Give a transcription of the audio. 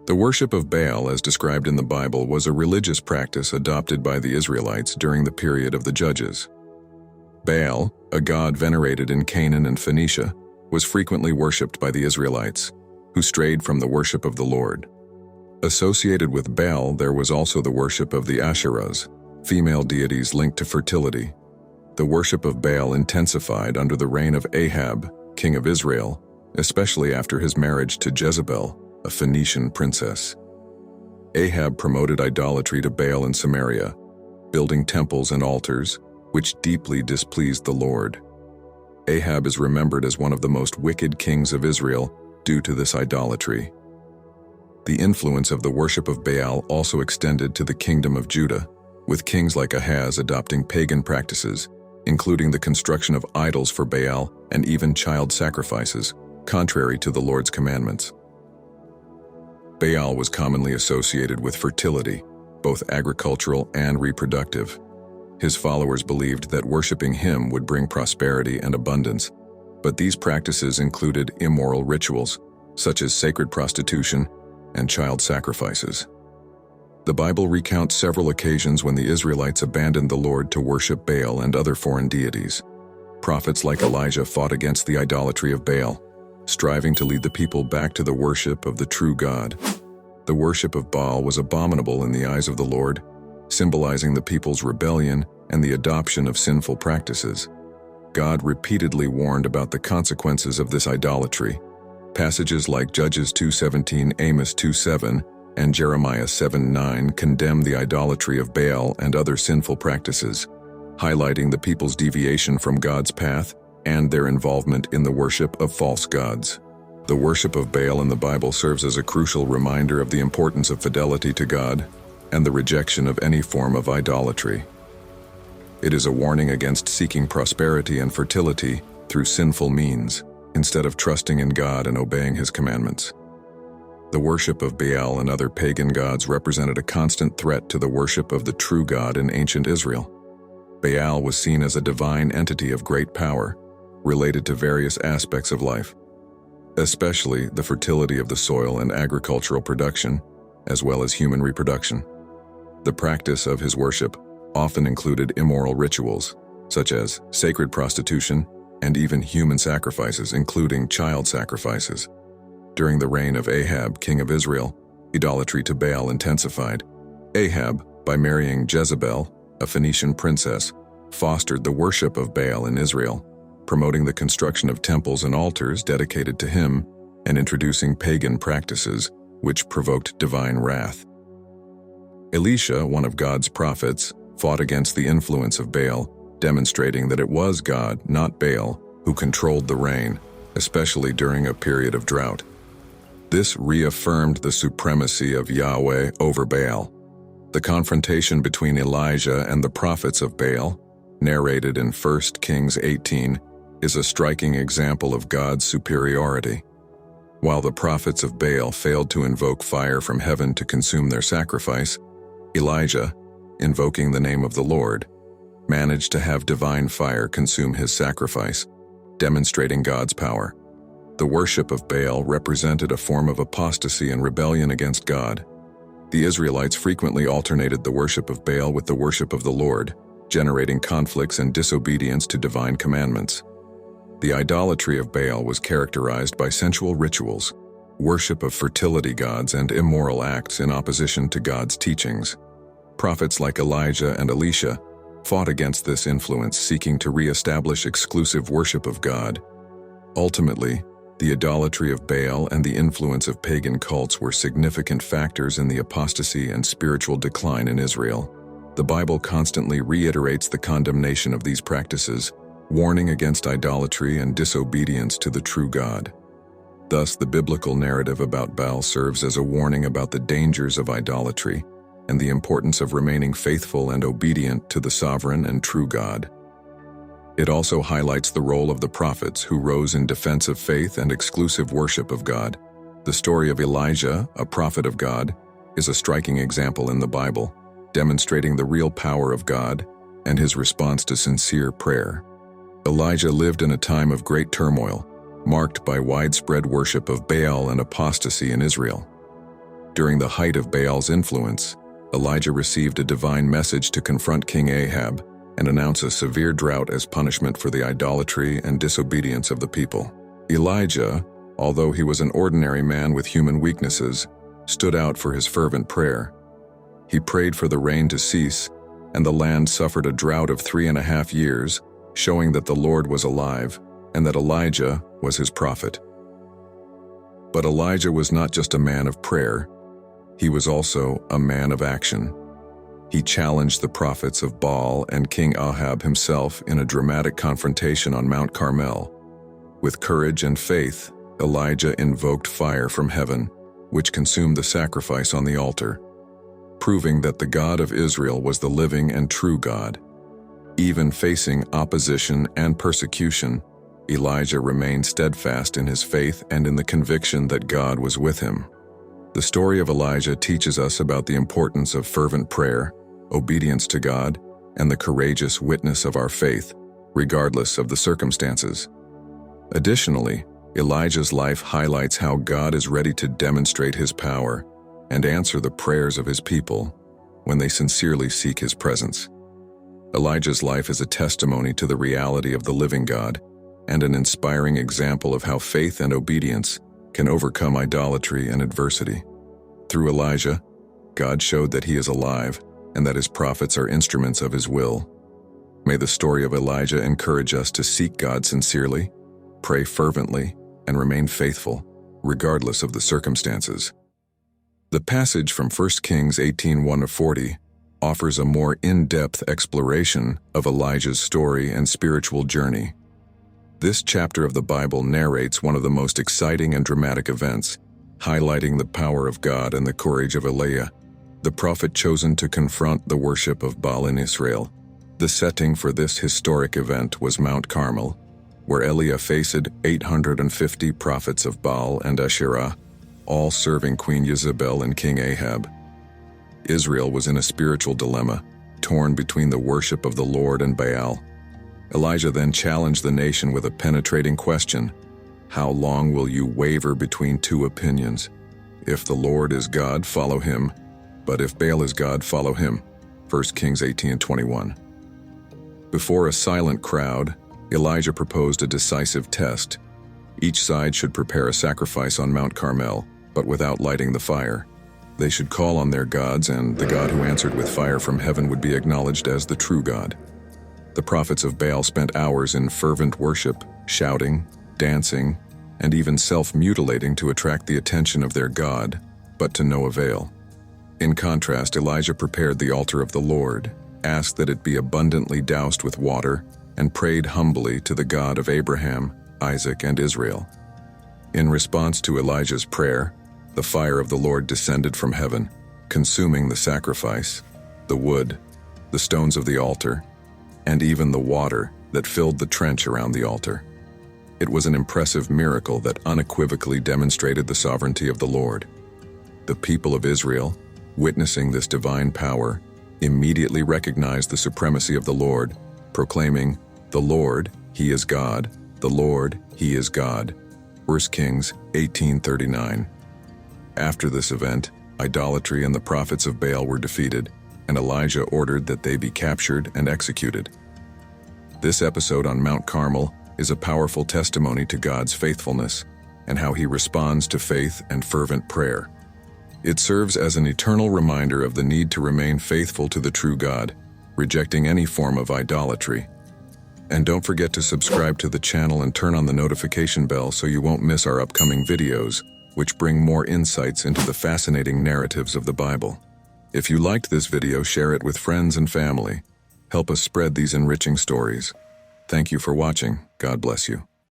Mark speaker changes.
Speaker 1: The worship of Baal, as described in the Bible, was a religious practice adopted by the Israelites during the period of the Judges. Baal, a god venerated in Canaan and Phoenicia, was frequently worshipped by the Israelites, who strayed from the worship of the Lord. Associated with Baal, there was also the worship of the Asherahs, female deities linked to fertility. The worship of Baal intensified under the reign of Ahab, king of Israel, especially after his marriage to Jezebel, a Phoenician princess. Ahab promoted idolatry to Baal in Samaria, building temples and altars, which deeply displeased the Lord. Ahab is remembered as one of the most wicked kings of Israel due to this idolatry. The influence of the worship of Baal also extended to the kingdom of Judah, with kings like Ahaz adopting pagan practices, including the construction of idols for Baal and even child sacrifices, contrary to the Lord's commandments. Baal was commonly associated with fertility, both agricultural and reproductive. His followers believed that worshiping him would bring prosperity and abundance, but these practices included immoral rituals, such as sacred prostitution and child sacrifices. The Bible recounts several occasions when the Israelites abandoned the Lord to worship Baal and other foreign deities. Prophets like Elijah fought against the idolatry of Baal, striving to lead the people back to the worship of the true God. The worship of Baal was abominable in the eyes of the Lord, symbolizing the people's rebellion and the adoption of sinful practices. God repeatedly warned about the consequences of this idolatry. Passages like Judges 2:17, Amos 2:7, and Jeremiah 7:9 condemn the idolatry of Baal and other sinful practices, highlighting the people's deviation from God's path and their involvement in the worship of false gods. The worship of Baal in the Bible serves as a crucial reminder of the importance of fidelity to God and the rejection of any form of idolatry. It is a warning against seeking prosperity and fertility through sinful means, instead of trusting in God and obeying His commandments. The worship of Baal and other pagan gods represented a constant threat to the worship of the true God in ancient Israel. Baal was seen as a divine entity of great power, related to various aspects of life, especially the fertility of the soil and agricultural production, as well as human reproduction. The practice of his worship often included immoral rituals, such as sacred prostitution and even human sacrifices, including child sacrifices. During the reign of Ahab, king of Israel, idolatry to Baal intensified. Ahab, by marrying Jezebel, a Phoenician princess, fostered the worship of Baal in Israel, promoting the construction of temples and altars dedicated to him and introducing pagan practices which provoked divine wrath. Elisha, one of God's prophets, fought against the influence of Baal, demonstrating that it was God, not Baal, who controlled the rain, especially during a period of drought. This reaffirmed the supremacy of Yahweh over Baal. The confrontation between Elijah and the prophets of Baal, narrated in 1 Kings 18, is a striking example of God's superiority. While the prophets of Baal failed to invoke fire from heaven to consume their sacrifice, Elijah, invoking the name of the Lord, managed to have divine fire consume his sacrifice, demonstrating God's power. The worship of Baal represented a form of apostasy and rebellion against God. The Israelites frequently alternated the worship of Baal with the worship of the Lord, generating conflicts and disobedience to divine commandments. The idolatry of Baal was characterized by sensual rituals, worship of fertility gods, and immoral acts in opposition to God's teachings. Prophets like Elijah and Elisha fought against this influence, seeking to re-establish exclusive worship of God. Ultimately, the idolatry of Baal and the influence of pagan cults were significant factors in the apostasy and spiritual decline in Israel. The Bible constantly reiterates the condemnation of these practices, warning against idolatry and disobedience to the true God. Thus, the biblical narrative about Baal serves as a warning about the dangers of idolatry and the importance of remaining faithful and obedient to the sovereign and true God. It also highlights the role of the prophets who rose in defense of faith and exclusive worship of God. The story of Elijah, a prophet of God, is a striking example in the Bible, demonstrating the real power of God and his response to sincere prayer. Elijah lived in a time of great turmoil, marked by widespread worship of Baal and apostasy in Israel. During the height of Baal's influence, Elijah received a divine message to confront King Ahab and announce a severe drought as punishment for the idolatry and disobedience of the people. Elijah, although he was an ordinary man with human weaknesses, stood out for his fervent prayer. He prayed for the rain to cease, and the land suffered a drought of 3.5 years, showing that the Lord was alive and that Elijah was his prophet. But Elijah was not just a man of prayer, he was also a man of action. He challenged the prophets of Baal and King Ahab himself in a dramatic confrontation on Mount Carmel. With courage and faith, Elijah invoked fire from heaven, which consumed the sacrifice on the altar, proving that the God of Israel was the living and true God. Even facing opposition and persecution, Elijah remained steadfast in his faith and in the conviction that God was with him. The story of Elijah teaches us about the importance of fervent prayer, obedience to God, and the courageous witness of our faith, regardless of the circumstances. Additionally, Elijah's life highlights how God is ready to demonstrate his power and answer the prayers of his people when they sincerely seek his presence. Elijah's life is a testimony to the reality of the living God and an inspiring example of how faith and obedience can overcome idolatry and adversity. Through Elijah, God showed that he is alive and that his prophets are instruments of his will. May the story of Elijah encourage us to seek God sincerely, pray fervently, and remain faithful, regardless of the circumstances. The passage from 1 Kings 18:1-40 offers a more in-depth exploration of Elijah's story and spiritual journey. This chapter of the Bible narrates one of the most exciting and dramatic events, highlighting the power of God and the courage of Elijah, the prophet chosen to confront the worship of Baal in Israel. The setting for this historic event was Mount Carmel, where Elijah faced 850 prophets of Baal and Asherah, all serving Queen Jezebel and King Ahab. Israel was in a spiritual dilemma, torn between the worship of the Lord and Baal. Elijah then challenged the nation with a penetrating question: how long will you waver between two opinions? If the Lord is God, follow him, but if Baal is God, follow him. 1 Kings 18:21. Before a silent crowd, Elijah proposed a decisive test. Each side should prepare a sacrifice on Mount Carmel, but without lighting the fire. They should call on their gods, and the God who answered with fire from heaven would be acknowledged as the true God. The prophets of Baal spent hours in fervent worship, shouting, dancing, and even self-mutilating to attract the attention of their God, but to no avail. In contrast, Elijah prepared the altar of the Lord, asked that it be abundantly doused with water, and prayed humbly to the God of Abraham, Isaac, and Israel. In response to Elijah's prayer, the fire of the Lord descended from heaven, consuming the sacrifice, the wood, the stones of the altar, and even the water that filled the trench around the altar. It was an impressive miracle that unequivocally demonstrated the sovereignty of the Lord. The people of Israel, witnessing this divine power, immediately recognized the supremacy of the Lord, proclaiming, "The Lord, He is God, the Lord, He is God." 1 Kings 18:39. After this event, idolatry and the prophets of Baal were defeated, and Elijah ordered that they be captured and executed. This episode on Mount Carmel is a powerful testimony to God's faithfulness and how He responds to faith and fervent prayer. It serves as an eternal reminder of the need to remain faithful to the true God, rejecting any form of idolatry. And don't forget to subscribe to the channel and turn on the notification bell so you won't miss our upcoming videos, which bring more insights into the fascinating narratives of the Bible. If you liked this video, share it with friends and family. Help us spread these enriching stories. Thank you for watching. God bless you.